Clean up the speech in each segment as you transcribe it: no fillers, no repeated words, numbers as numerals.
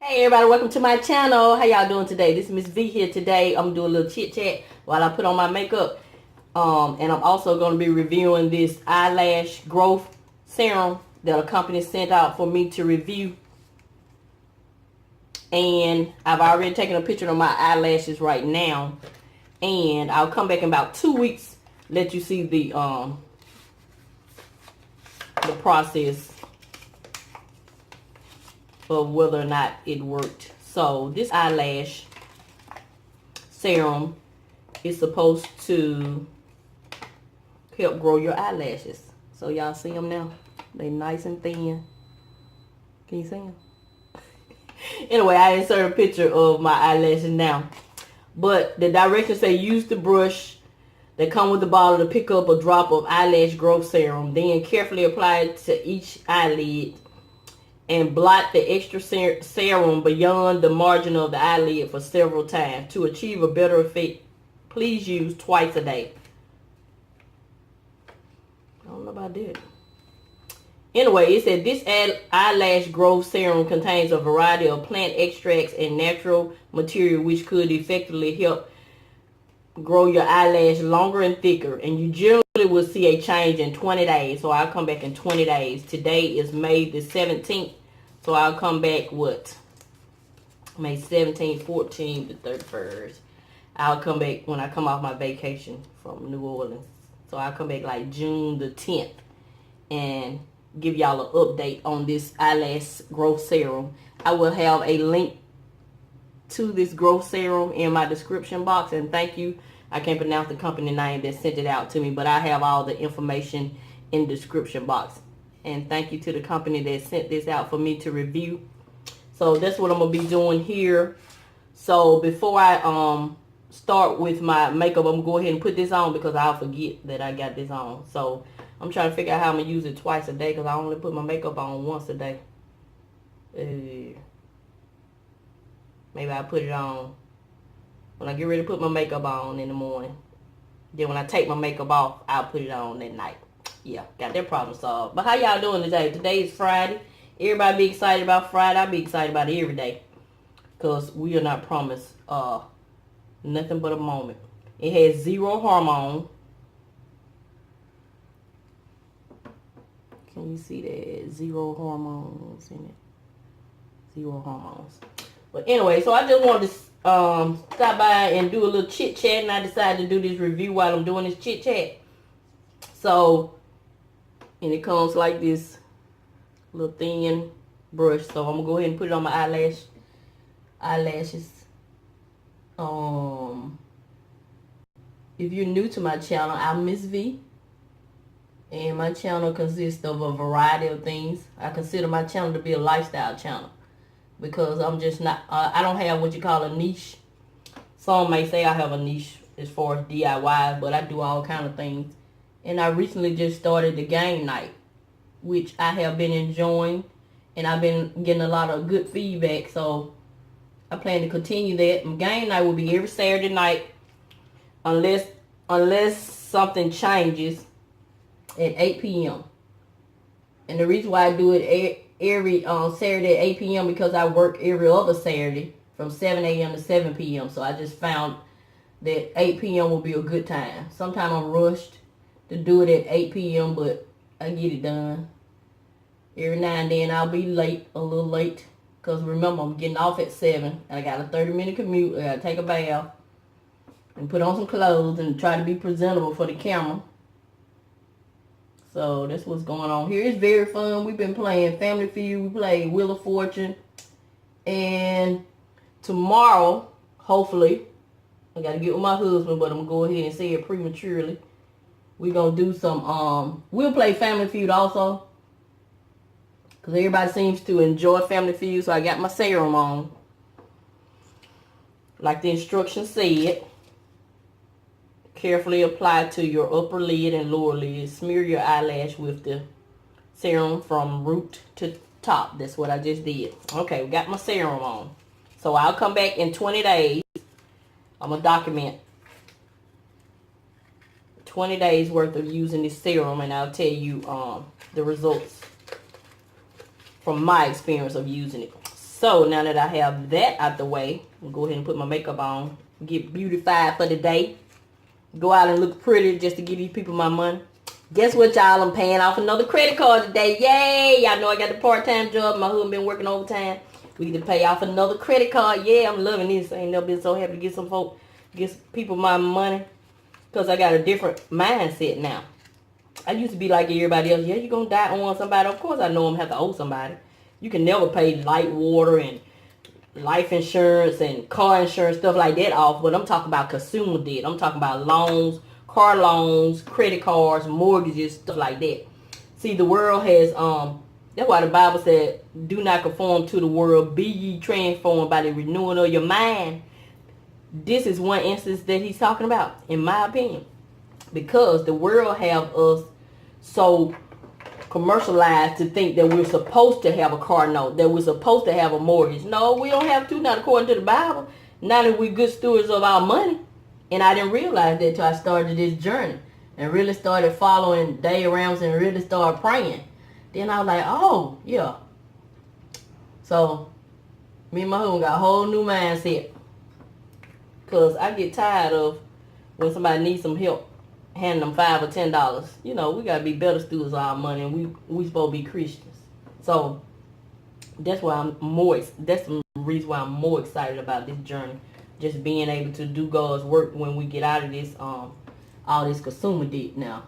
Hey everybody, welcome to my channel. How y'all doing today? This is Miss V here today. I'm doing a little chit chat while I put on my makeup. And I'm also going to be reviewing this eyelash growth serum that a company sent out for me to review. And I've already taken a picture of my eyelashes right now. And I'll come back in about 2 weeks, let you see the process of whether or not it worked. So this eyelash serum is supposed to help grow your eyelashes. So y'all see them now? They nice and thin. Can you see them? Anyway, I insert a picture of my eyelashes now. But the directions say use the brush that come with the bottle to pick up a drop of eyelash growth serum. Then carefully apply it to each eyelid and blot the extra serum beyond the margin of the eyelid for several times. To achieve a better effect, please use twice a day. I don't know about that. Anyway, it said this eyelash growth serum contains a variety of plant extracts and natural material which could effectively help grow your eyelash longer and thicker. And you generally will see a change in 20 days. So I'll come back in 20 days. Today is May the 17th. So I'll come back, May 17th, 14th, the 31st. I'll come back when I come off my vacation from New Orleans. So I'll come back like June the 10th and give y'all an update on this eyelash growth serum. I will have a link to this growth serum in my description box. And thank you. I can't pronounce the company name that sent it out to me, but I have all the information in the description box. And thank you to the company that sent this out for me to review. So that's what I'm going to be doing here. So before I start with my makeup, I'm going to go ahead and put this on because I'll forget that I got this on. So I'm trying to figure out how I'm going to use it twice a day because I only put my makeup on once a day. Maybe I'll put it on when I get ready to put my makeup on in the morning. Then when I take my makeup off, I'll put it on at night. Yeah, got that problem solved. But how y'all doing today? Today is Friday. Everybody be excited about Friday. I be excited about it every day. Because we are not promised nothing but a moment. It has 0 hormone. Can you see that? 0 hormones in it. 0 hormones. But anyway, so I just wanted to stop by and do a little chit chat. And I decided to do this review while I'm doing this chit chat. So, and it comes like this little thin brush. So I'm gonna go ahead and put it on my eyelashes. If you're new to my channel, I'm Miss V. And my channel consists of a variety of things. I consider my channel to be a lifestyle channel. Because I'm just not, I don't have what you call a niche. Some may say I have a niche as far as DIY, but I do all kind of things. And I recently just started the game night, which I have been enjoying. And I've been getting a lot of good feedback. So I plan to continue that. My game night will be every Saturday night. Unless something changes at 8 p.m. And the reason why I do it every Saturday at 8 p.m. because I work every other Saturday from 7 a.m. to 7 p.m. So I just found that 8 p.m. will be a good time. Sometimes I'm rushed to do it at 8 p.m. but I get it done. Every now and then I'll be late, a little late. Because remember, I'm getting off at 7. And I got a 30-minute commute. I got to take a bath. And put on some clothes and try to be presentable for the camera. So that's what's going on here. It's very fun. We've been playing Family Feud. We played Wheel of Fortune. And tomorrow, hopefully, I got to get with my husband, but I'm going to go ahead and say it prematurely. We're going to do some, we'll play Family Feud also. Because everybody seems to enjoy Family Feud, so I got my serum on. Like the instructions said. Carefully apply to your upper lid and lower lid. Smear your eyelash with the serum from root to top. That's what I just did. Okay, we got my serum on. So I'll come back in 20 days. I'm going to document 20 days worth of using this serum, and I'll tell you the results from my experience of using it. So now that I have that out the way, I'll go ahead and put my makeup on. Get beautified for the day. Go out and look pretty just to give these people my money. Guess what, y'all? I'm paying off another credit card today. Yay! Y'all know I got the part-time job. My husband been working overtime. We get to pay off another credit card. Yeah, I'm loving this. I ain't never been so happy to get people my money. Because I got a different mindset now. I used to be like everybody else. Yeah, you're going to die on somebody. Of course I know I'm going to have to owe somebody. You can never pay light, water, and life insurance and car insurance, stuff like that off. But I'm talking about consumer debt. I'm talking about loans, car loans, credit cards, mortgages, stuff like that. See, the world has, that's why the Bible said, do not conform to the world. Be ye transformed by the renewing of your mind. This is one instance that he's talking about, in my opinion. Because the world have us so commercialized to think that we're supposed to have a car note, that we're supposed to have a mortgage. No, we don't have to, not according to the Bible. Not if we're good stewards of our money. And I didn't realize that until I started this journey and really started following Dave Ramsey and really started praying. Then I was like, oh, yeah. So, me and my husband got a whole new mindset. Because I get tired of when somebody needs some help, handing them $5 or $10. You know, we got to be better stewards of our money, and we supposed to be Christians. So, that's why that's the reason why I'm more excited about this journey. Just being able to do God's work when we get out of this, all this consumer debt now.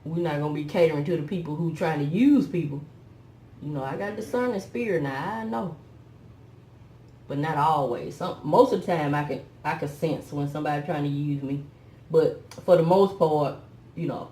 We're not going to be catering to the people who trying to use people. You know, I got discerning spirit now, I know. But not always. Most of the time I can sense when somebody trying to use me. But for the most part, you know,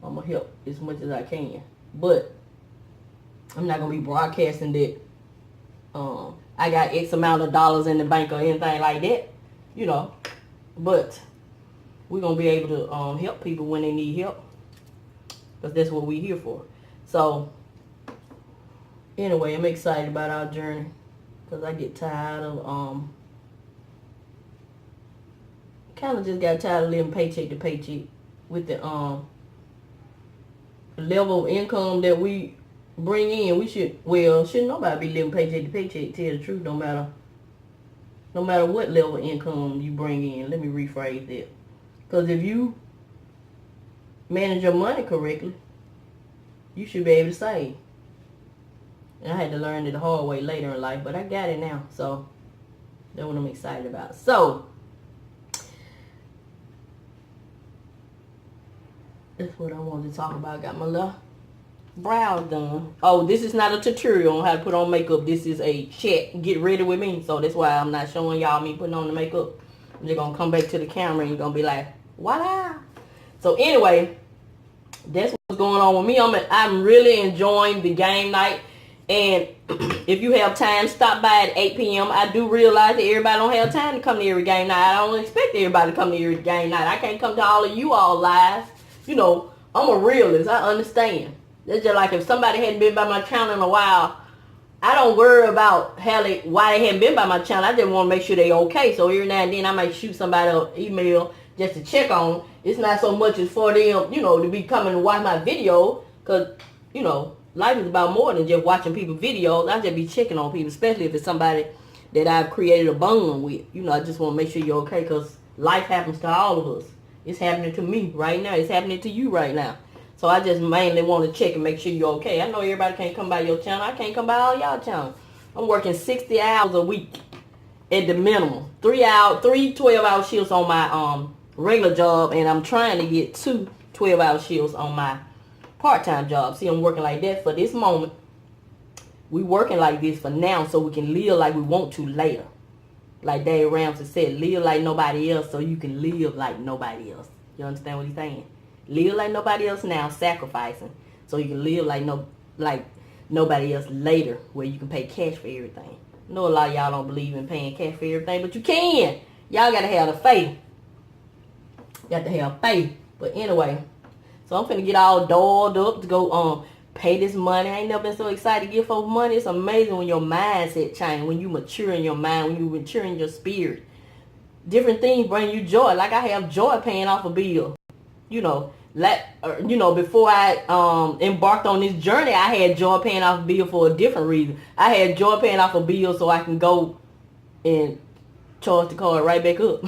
I'm going to help as much as I can. But I'm not going to be broadcasting that I got X amount of dollars in the bank or anything like that. You know. But we're going to be able to help people when they need help. Because that's what we're here for. So, anyway, I'm excited about our journey. Because I get tired of, kind of just got tired of living paycheck to paycheck. With the level of income that we bring in, shouldn't nobody be living paycheck to paycheck, tell the truth, no matter what level of income you bring in. Let me rephrase that. Because if you manage your money correctly, you should be able to save. And I had to learn it the hard way later in life, but I got it now. So, that's what I'm excited about. So, that's what I wanted to talk about. Got my little brow done. Oh, this is not a tutorial on how to put on makeup. This is a check. Get ready with me. So, that's why I'm not showing y'all me putting on the makeup. I'm just going to come back to the camera and you're going to be like, voila. So, anyway, that's what's going on with me. I'm really enjoying the game night. And if you have time, stop by at 8 p.m. I do realize that everybody don't have time to come to every game night. I don't expect everybody to come to every game night. I can't come to all of you all live. You know, I'm a realist. I understand. It's just like if somebody hadn't been by my channel in a while, I don't worry about why they haven't been by my channel. I just want to make sure they okay. So every now and then I might shoot somebody an email just to check on. It's not so much as for them, you know, to be coming to watch my video. Because, you know, life is about more than just watching people's videos. I just be checking on people, especially if it's somebody that I've created a bond with. You know, I just want to make sure you're okay because life happens to all of us. It's happening to me right now. It's happening to you right now. So I just mainly want to check and make sure you're okay. I know everybody can't come by your channel. I can't come by all y'all channels. I'm working 60 hours a week at the minimum. 3 12-hour shifts on my regular job, and I'm trying to get 2 12-hour shifts on my part-time job. See, I'm working like that for this moment. We working like this for now so we can live like we want to later. Like Dave Ramsey said, live like nobody else so you can live like nobody else. You understand what he's saying? Live like nobody else now, sacrificing, so you can live like nobody else later, where you can pay cash for everything. I know a lot of y'all don't believe in paying cash for everything, but you can. Y'all gotta have the faith. You got to have faith. But anyway, so I'm finna get all dolled up to go pay this money. I ain't never been so excited to give folks money. It's amazing when your mindset change, when you mature in your mind, when you mature in your spirit. Different things bring you joy. Like I have joy paying off a bill. You know, before I embarked on this journey, I had joy paying off a bill for a different reason. I had joy paying off a bill so I can go and charge the card right back up.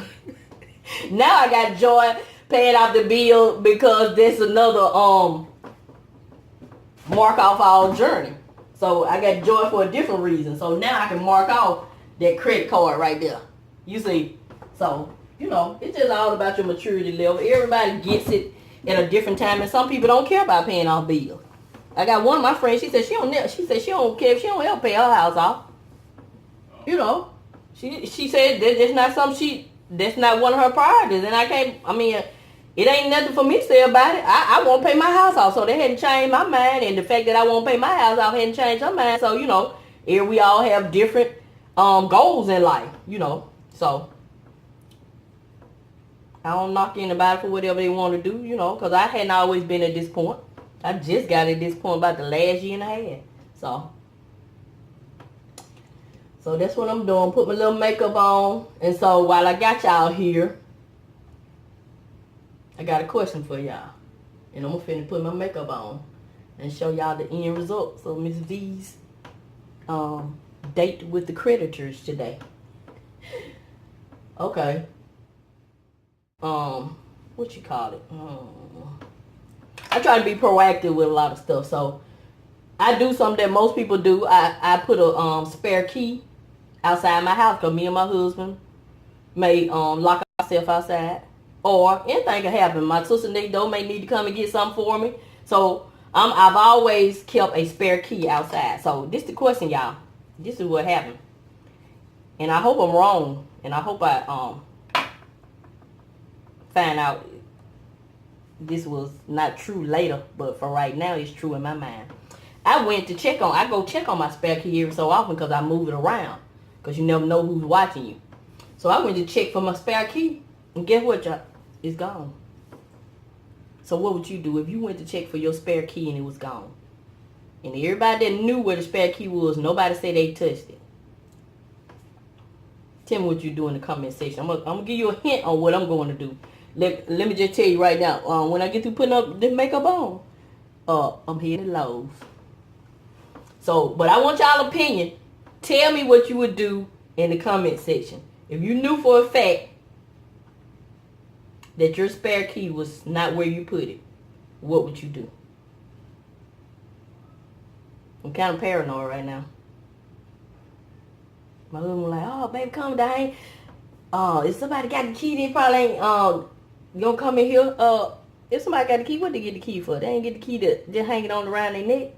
Now I got joy paying off the bill because that's another mark off our journey. So I got joy for a different reason. So now I can mark off that credit card right there. You see? So, it's just all about your maturity level. Everybody gets it at a different time, and some people don't care about paying off bills. I got one of my friends, she said she don't care if she don't ever pay her house off. She said that's not something that's not one of her priorities, and it ain't nothing for me to say about it. I won't pay my house off, so they hadn't changed my mind, and the fact that I won't pay my house off hadn't changed her mind. So, here we all have different goals in life, so I don't knock anybody for whatever they want to do, because I hadn't always been at this point. I just got at this point about the last year and a half. So that's what I'm doing. Put my little makeup on. And so while I got y'all here, I got a question for y'all. And I'm finna put my makeup on and show y'all the end result. So Miss V's date with the creditors today. Okay. What you call it? I try to be proactive with a lot of stuff. So I do something that most people do. I put a spare key outside my house because me and my husband may lock ourselves outside. Or anything can happen. My sister next door may need to come and get something for me. So I've always kept a spare key outside. So this is the question, y'all. This is what happened. And I hope I'm wrong. And I hope I find out this was not true later. But for right now, it's true in my mind. I go check on my spare key every so often because I move it around. Because you never know who's watching you. So I went to check for my spare key. And guess what, y'all? It's gone. So what would you do if you went to check for your spare key and it was gone? And everybody that knew where the spare key was, nobody said they touched it. Tell me what you do in the comment section. I'm gonna give you a hint on what I'm going to do. Let me just tell you right now. When I get through putting up the makeup on, I'm heading to Lowe's. So, but I want y'all opinion. Tell me what you would do in the comment section. If you knew for a fact that your spare key was not where you put it, what would you do? I'm kind of paranoid right now. My husband was like, oh, baby, calm down. If somebody got the key, they probably ain't gonna come in here. If somebody got the key, what they get the key for? They ain't get the key to just hang it on around their neck.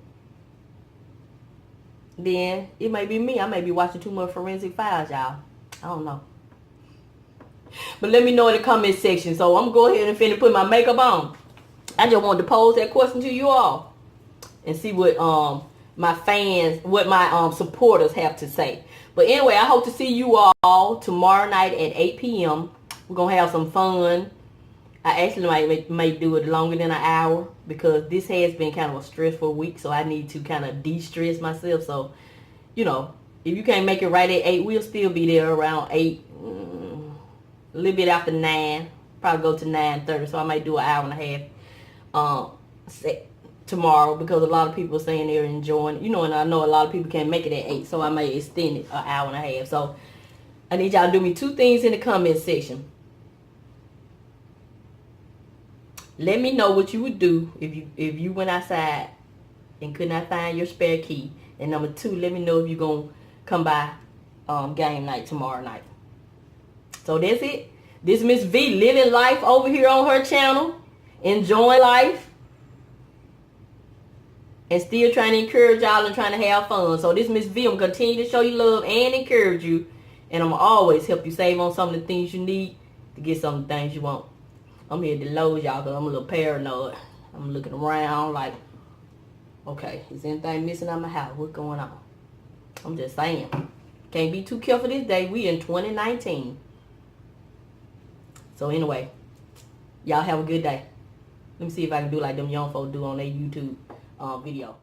Then it may be me. I may be watching too much Forensic Files, y'all. I don't know. But let me know in the comment section. So I'm going to go ahead and finish put my makeup on. I just wanted to pose that question to you all and see what my fans, what my supporters have to say. But anyway, I hope to see you all tomorrow night at 8 p.m. We're going to have some fun. I actually might do it longer than an hour because this has been kind of a stressful week. So I need to kind of de-stress myself. So, if you can't make it right at 8, we'll still be there around 8. A little bit after 9, probably go to 9:30, so I might do an hour and a half tomorrow because a lot of people are saying they're enjoying it, and I know a lot of people can't make it at 8, so I may extend it an hour and a half. So I need y'all to do me 2 things in the comment section. Let me know what you would do if you went outside and could not find your spare key. And number 2, let me know if you're gonna come by game night tomorrow night. So that's it. This Miss V living life over here on her channel. Enjoying life. And still trying to encourage y'all and trying to have fun. So this Miss V, I'm going to continue to show you love and encourage you. And I'm going to always help you save on some of the things you need to get some of the things you want. I'm here to Lowe's, y'all, because I'm a little paranoid. I'm looking around like, okay, is anything missing out my house? What's going on? I'm just saying. Can't be too careful this day. We in 2019. So anyway, y'all have a good day. Let me see if I can do like them young folks do on their YouTube video.